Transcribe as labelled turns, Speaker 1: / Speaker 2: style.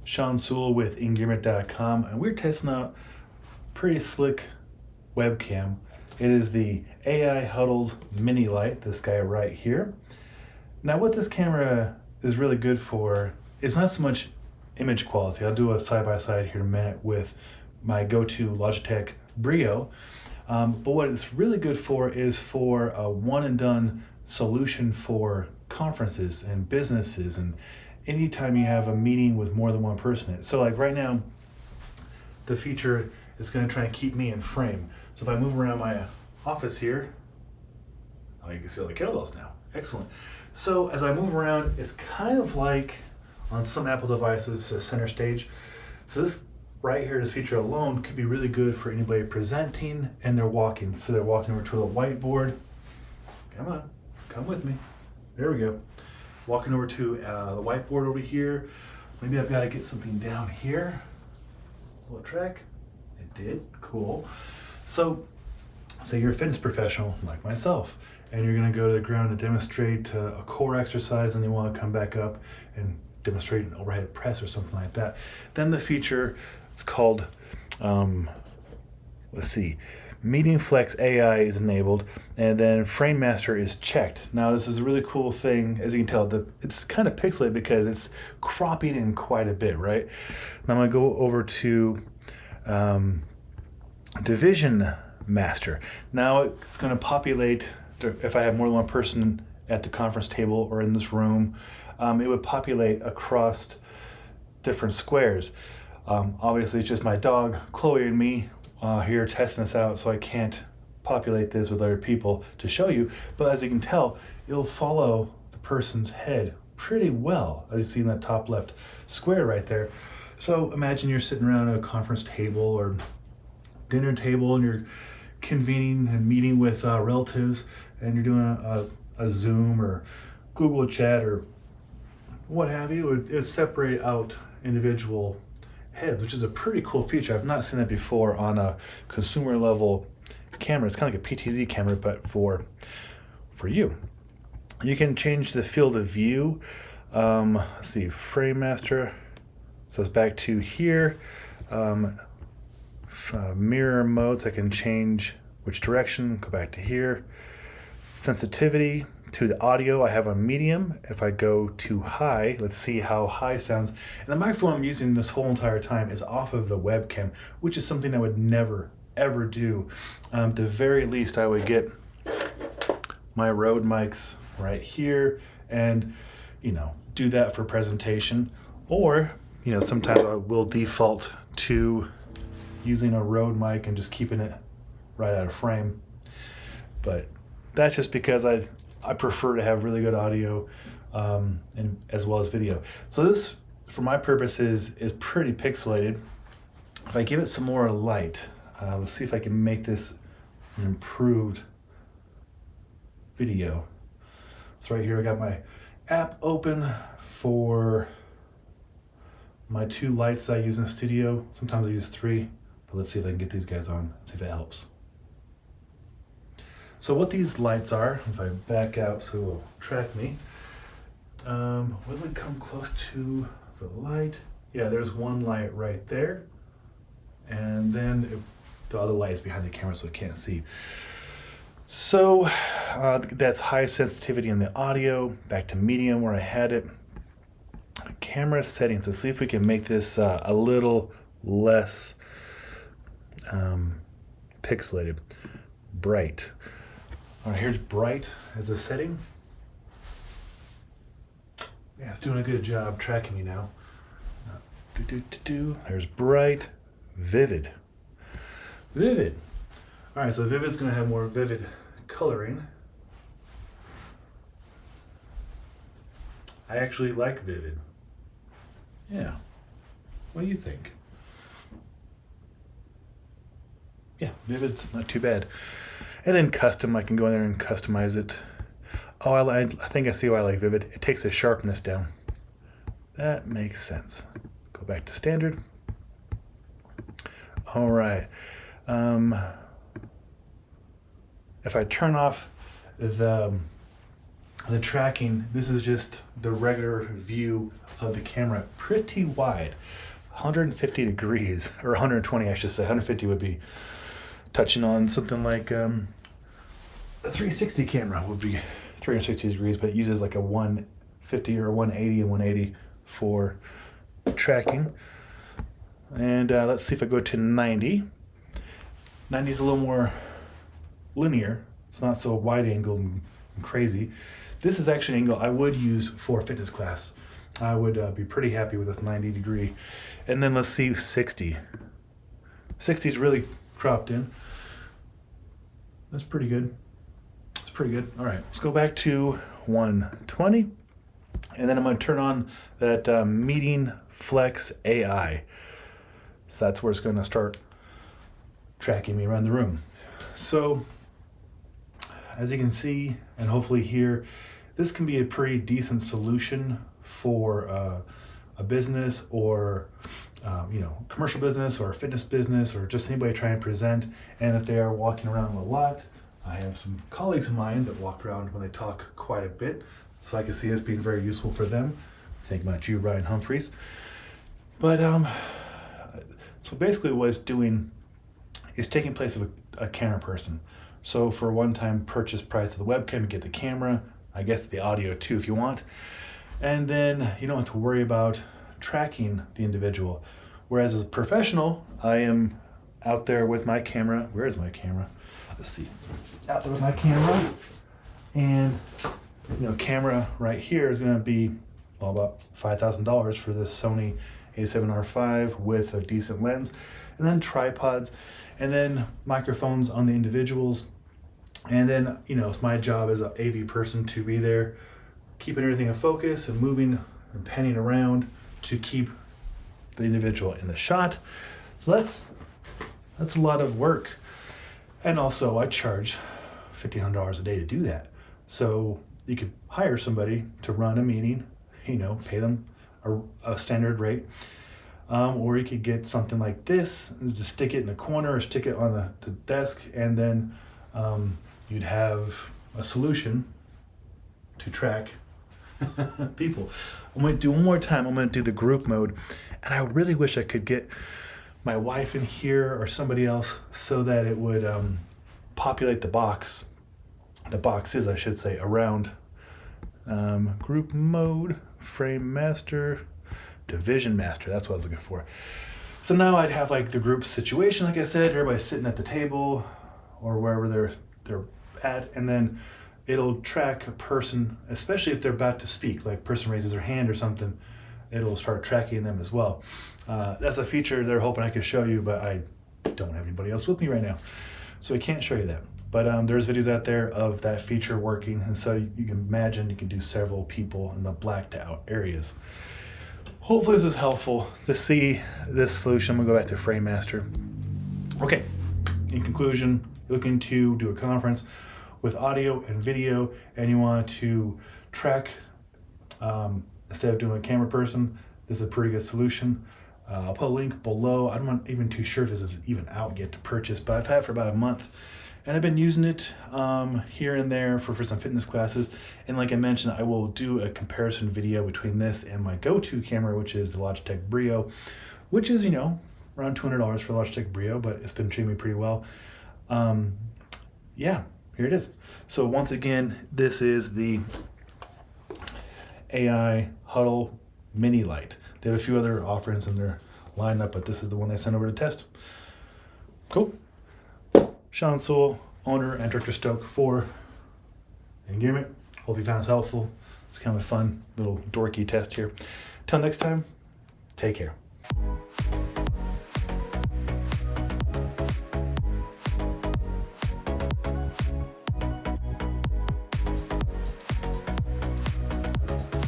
Speaker 1: Sean Sewell with Engearment.com, and we're testing out a pretty slick webcam. It is the AI Huddle Mini Lite, this guy right here. Now what this camera is really good for is not so much image quality. I'll do a side-by-side here in a minute with my go-to Logitech Brio. But what it's really good for is for a one-and-done solution for conferences and businesses and anytime you have a meeting with more than one person in it. So like right now, the feature is going to try and keep me in frame. So if I move around my office here, oh, you can see all the kettlebells now. Excellent. So as I move around, it's kind of like on some Apple devices, a center stage. So this right here, this feature alone could be really good for anybody presenting and they're walking. So they're walking over to the whiteboard. Come on, come with me. There we go. Walking over to the whiteboard over here. Maybe I've got to get something down here. Will it track? It did, cool. So say you're a fitness professional like myself, and you're gonna go to the ground to demonstrate a core exercise and you wanna come back up and demonstrate an overhead press or something like that. Then the feature is called, let's see, Meeting Flex AI is enabled, and then Frame Master is checked. Now this is a really cool thing. As you can tell, it's kind of pixelated because it's cropping in quite a bit, right? Now I'm gonna go over to Division Master. Now it's gonna populate, if I have more than one person at the conference table or in this room, it would populate across different squares. Obviously it's just my dog, Chloe, and me here testing this out, so I can't populate this with other people to show you, but as you can tell, it'll follow the person's head pretty well, as you see in that top left square right there. So imagine you're sitting around a conference table or dinner table and you're convening and meeting with relatives, and you're doing a Zoom or Google Chat or what have you. It would separate out individual heads, which is a pretty cool feature. I've not seen that before on a consumer level camera. It's kind of like a PTZ camera, but for you. You can change the field of view. Let's see, Frame Master. So it's back to here. Mirror modes, I can change which direction, go back to here. Sensitivity to the audio, I have a medium. If I go to high, let's see how high sounds. And the microphone I'm using this whole entire time is off of the webcam, which is something I would never, ever do. At the very least, I would get my Rode mics right here and, do that for presentation. Or, sometimes I will default to using a Rode mic and just keeping it right out of frame. But that's just because I prefer to have really good audio and as well as video. So this, for my purposes, is pretty pixelated. If I give it some more light, let's see if I can make this an improved video. So right here I got my app open for my two lights that I use in the studio. Sometimes I use three, but let's see if I can get these guys on, see if it helps. So what these lights are, if I back out so it will track me, will it come close to the light? Yeah, there's one light right there. And then the other light is behind the camera so it can't see. So that's high sensitivity in the audio, back to medium where I had it. Camera settings, let's see if we can make this a little less pixelated. Bright. All right, here's bright as a setting. Yeah, it's doing a good job tracking me now. There's bright, vivid. Vivid. All right, so vivid's gonna have more vivid coloring. I actually like vivid. Yeah. What do you think? Yeah, vivid's not too bad. And then custom, I can go in there and customize it. Oh, I think I see why I like vivid. It takes the sharpness down. That makes sense. Go back to standard. All right. If I turn off the the tracking, this is just the regular view of the camera, pretty wide, 150 degrees, or 120 I should say. 150 would be touching on something like a 360 camera would be 360 degrees, but it uses like a 150 or 180 and 180 for tracking. And let's see if I go to 90. 90 is a little more linear. It's not so wide angle and crazy. This is actually an angle I would use for fitness class. I would be pretty happy with this 90 degree. And then let's see 60. 60 is really cropped in. That's pretty good. It's pretty good. All right, let's go back to 120. And then I'm going to turn on that Meeting Flex AI. So that's where it's going to start tracking me around the room. So as you can see, and hopefully hear, this can be a pretty decent solution for a business or commercial business or a fitness business or just anybody trying to present. And if they are walking around a lot, I have some colleagues of mine that walk around when they talk quite a bit, so I can see this being very useful for them. Think about you, Ryan Humphreys. But so basically what it's doing is taking place of a camera person. So for a one-time purchase price of the webcam, you get the camera, I guess the audio too if you want, and then you don't have to worry about tracking the individual. Whereas as a professional, I am out there with my camera. Where is my camera? Let's see. Out there with my camera, and camera right here is going to be about $5,000 for this Sony A7R5 with a decent lens, and then tripods, and then microphones on the individuals. And then, it's my job as an AV person to be there, keeping everything in focus and moving and panning around to keep the individual in the shot. So that's a lot of work. And also I charge $1,500 a day to do that. So you could hire somebody to run a meeting, pay them a standard rate. Or you could get something like this and just stick it in the corner or stick it on the desk, and then you'd have a solution to track people. I'm going to do one more time. I'm going to do the group mode, and I really wish I could get my wife in here or somebody else so that it would populate the boxes, I should say, around group mode, frame master, division master. That's what I was looking for. So now I'd have like the group situation, like I said, everybody's sitting at the table or wherever they're at, and then it'll track a person, especially if they're about to speak, like person raises their hand or something, it'll start tracking them as well. That's a feature they're hoping I could show you, but I don't have anybody else with me right now, so I can't show you that. But there's videos out there of that feature working, and so you can imagine you can do several people in the blacked out areas. Hopefully this is helpful to see this solution. I'm gonna go back to Frame Master. Okay, in conclusion, looking to do a conference with audio and video, and you want to track instead of doing a camera person, this is a pretty good solution. I'll put a link below. I'm not even too sure if this is even out yet to purchase, but I've had it for about a month. And I've been using it here and there for some fitness classes. And like I mentioned, I will do a comparison video between this and my go-to camera, which is the Logitech Brio, which is, around $200 for Logitech Brio, but it's been treating me pretty well. Yeah, here it is. So once again, this is the AI Huddle Mini Lite. They have a few other offerings in their lineup, but this is the one they sent over to test. Cool. Sean Sewell, owner and director Stoke for Engearment. Hope you found this helpful. It's kind of a fun little dorky test here. Till next time, take care.